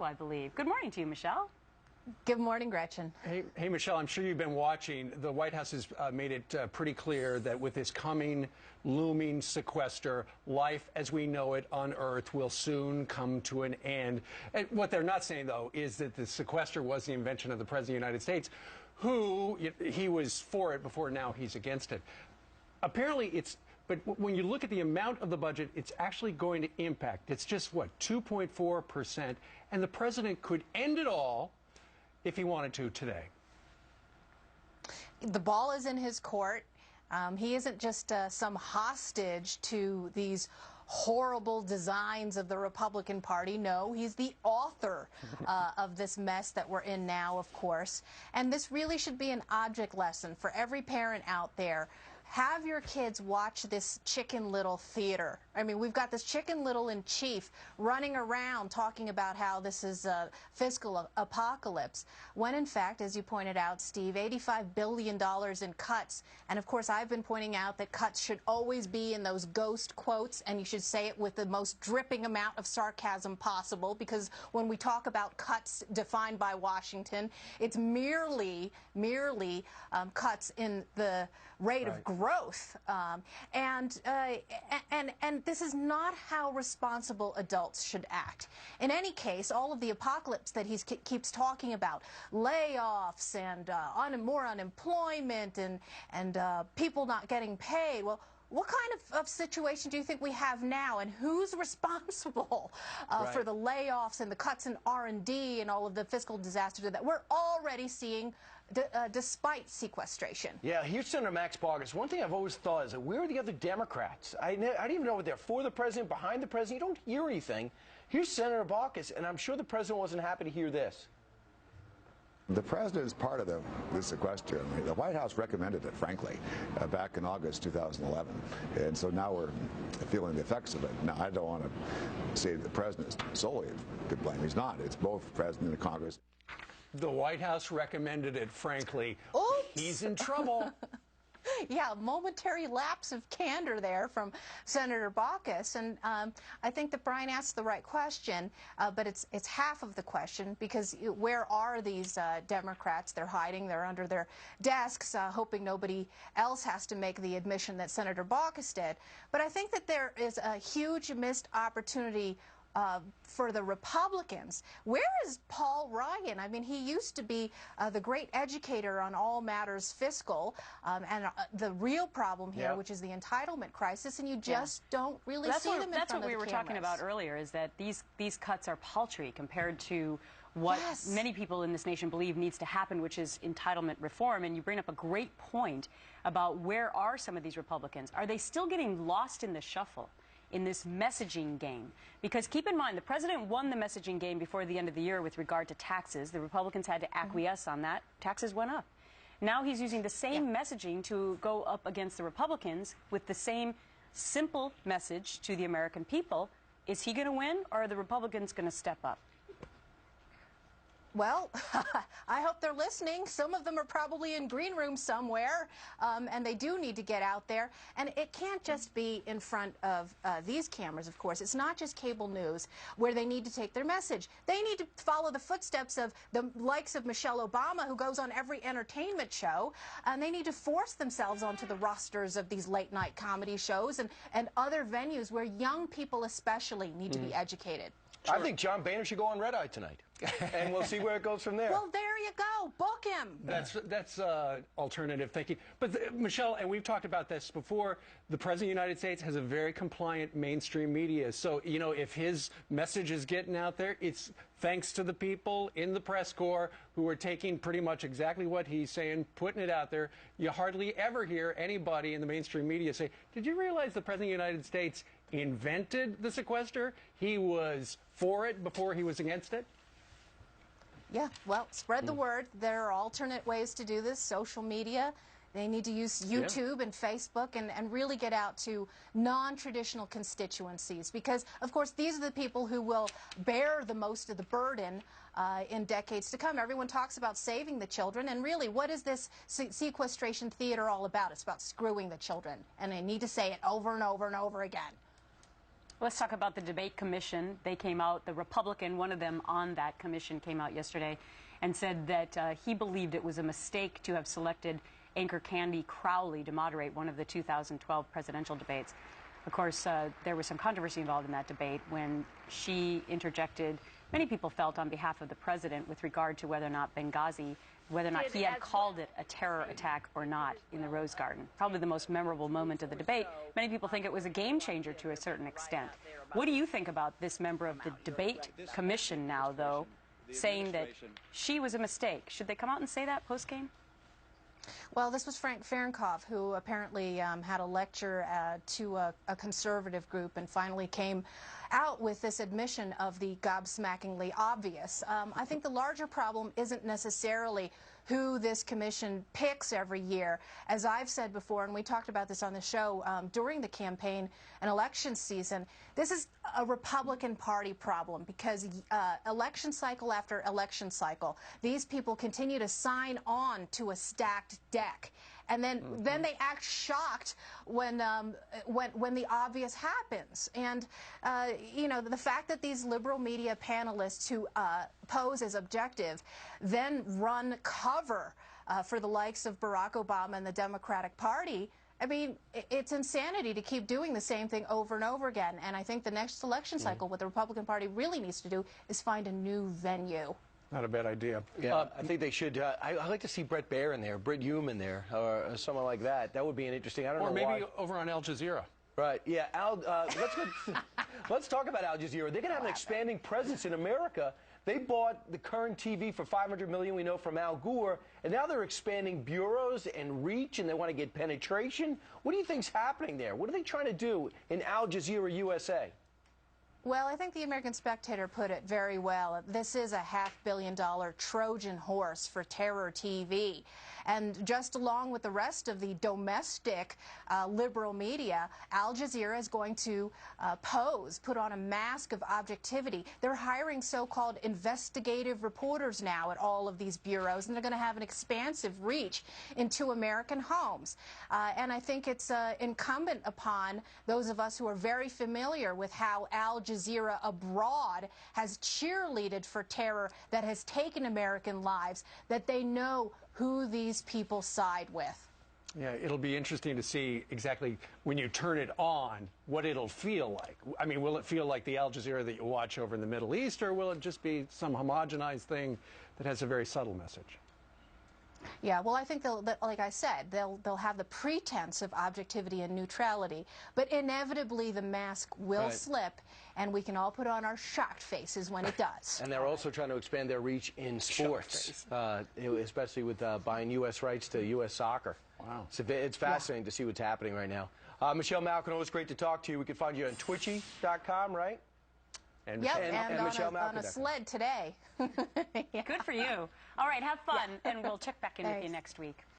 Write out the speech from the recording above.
I believe. Good morning to you, Michelle. Good morning, Gretchen. Hey, Michelle, I'm sure you've been watching. The White House has made it pretty clear that with this coming, looming sequester, life as we know it on Earth will soon come to an end. And what they're not saying, though, is that the sequester was the invention of the President of the United States, who he was for it before, now he's against it. Apparently, but when you look at the amount of the budget, it's actually going to impact. It's just, what, 2.4%, and the president could end it all if he wanted to today. The ball is in his court. He isn't just some hostage to these horrible designs of the Republican Party. No, he's the author of this mess that we're in now, of course. And this really should be an object lesson for every parent out there. Have your kids watch this Chicken Little theater. I mean, we've got this Chicken Little in chief running around talking about how this is a fiscal apocalypse, when in fact, as you pointed out, Steve, $85 billion in cuts. And of course, I've been pointing out that cuts should always be in those ghost quotes, and you should say it with the most dripping amount of sarcasm possible, because when we talk about cuts defined by Washington, it's merely cuts in the rate of growth, and this is not how responsible adults should act. In any case, all of the apocalypse that he keeps talking about, layoffs and more unemployment and people not getting paid, well, what kind of situation do you think we have now, and who's responsible for the layoffs and the cuts in R&D and all of the fiscal disasters that we're already seeing despite sequestration? Yeah, here's Senator Max Baucus. One thing I've always thought is that where are the other Democrats? I didn't even know what they're for the president, behind the president. You don't hear anything. Here's Senator Baucus, and I'm sure the president wasn't happy to hear this. The president is part of the sequester. I mean, the White House recommended it, frankly, back in August 2011. And so now we're feeling the effects of it. Now, I don't want to say the president is solely to blame. He's not. It's both president and Congress. The White House recommended it, frankly. Oops. He's in trouble. Yeah, momentary lapse of candor there from Senator Baucus, and I think that Brian asked the right question, but it's half of the question, because where are these Democrats? They're hiding, they're under their desks, hoping nobody else has to make the admission that Senator Baucus did. But I think that there is a huge missed opportunity for the Republicans. Where is Paul Ryan? I mean, he used to be the great educator on all matters fiscal, and the real problem here, which is the entitlement crisis, and you just don't really see them in front of the cameras. That's what we were talking about earlier, is that these cuts are paltry compared to what many people in this nation believe needs to happen, which is entitlement reform. And you bring up a great point about where are some of these Republicans. Are they still getting lost in the shuffle, in this messaging game? Because keep in mind, the president won the messaging game before the end of the year with regard to taxes. The Republicans had to acquiesce on that. Taxes went up. Now he's using the same messaging to go up against the Republicans with the same simple message to the American people. Is he going to win, or are the Republicans going to step up? Well, I hope they're listening. Some of them are probably in green rooms somewhere, and they do need to get out there. And it can't just be in front of these cameras, of course. It's not just cable news where they need to take their message. They need to follow the footsteps of the likes of Michelle Obama, who goes on every entertainment show, and they need to force themselves onto the rosters of these late-night comedy shows and other venues where young people especially need to be educated. Sure. I think John Boehner should go on Red Eye tonight, and we'll see where it goes from there. Well, there you go. Book him. That's alternative thinking. But Michelle, and we've talked about this before, the President of the United States has a very compliant mainstream media. So, you know, if his message is getting out there, it's thanks to the people in the press corps who are taking pretty much exactly what he's saying, putting it out there. You hardly ever hear anybody in the mainstream media say, did you realize the President of the United States invented the sequester? He was for it before he was against it? Yeah, well, spread the word. There are alternate ways to do this. Social media. They need to use YouTube and Facebook and really get out to non-traditional constituencies, because, of course, these are the people who will bear the most of the burden in decades to come. Everyone talks about saving the children, and really, what is this sequestration theater all about? It's about screwing the children, and they need to say it over and over and over again. Let's talk about the debate commission. They came out, the Republican, one of them on that commission, came out yesterday and said that he believed it was a mistake to have selected anchor Candy Crowley to moderate one of the 2012 presidential debates. Of course, there was some controversy involved in that debate when she interjected, many people felt on behalf of the president, with regard to whether or not Benghazi, whether or not he had called it a terror attack or not in the Rose Garden. Probably the most memorable moment of the debate. Many people think it was a game changer to a certain extent. What do you think about this member of the debate commission now, though, saying that she was a mistake? Should they come out and say that post-game? Well, this was Frank Fahrenkopf, who apparently had a lecture to a conservative group and finally came out with this admission of the gobsmackingly obvious. I think the larger problem isn't necessarily who this commission picks every year. As I've said before, and we talked about this on the show during the campaign and election season, this is a Republican Party problem because election cycle after election cycle, these people continue to sign on to a stacked deck. And then they act shocked when the obvious happens. And, you know, the fact that these liberal media panelists who pose as objective then run cover for the likes of Barack Obama and the Democratic Party, I mean, it's insanity to keep doing the same thing over and over again. And I think the next election cycle, what the Republican Party really needs to do is find a new venue. Not a bad idea. Yeah, I think they should. I'd like to see Brett Baer in there, Britt Hume in there, or someone like that. That would be an interesting. I don't know. Or maybe why. over on Al Jazeera. Right. Yeah. Let's talk about Al Jazeera. They're going to have an expanding presence in America. They bought the current TV for $500 million, we know, from Al Gore, and now they're expanding bureaus and reach, and they want to get penetration. What do you think's happening there? What are they trying to do in Al Jazeera USA? Well, I think the American Spectator put it very well. This is a $500 million Trojan horse for terror TV. And just along with the rest of the domestic liberal media, Al Jazeera is going to put on a mask of objectivity. They're hiring so-called investigative reporters now at all of these bureaus, and they're going to have an expansive reach into American homes. And I think it's incumbent upon those of us who are very familiar with how Al Jazeera abroad has cheerleaded for terror that has taken American lives, that they know who these people side with. Yeah, it'll be interesting to see exactly when you turn it on what it'll feel like. I mean, will it feel like the Al Jazeera that you watch over in the Middle East, or will it just be some homogenized thing that has a very subtle message? Yeah, well, I think like I said, they'll have the pretense of objectivity and neutrality, but inevitably the mask will slip, and we can all put on our shocked faces when it does. And they're also trying to expand their reach in sports, especially with buying U.S. rights to U.S. soccer. Wow. It's fascinating to see what's happening right now. Michelle Malkin, always great to talk to you. We can find you on Twitchy.com, right? And on a sled today. Good for you. All right, have fun, and we'll check back in with you next week.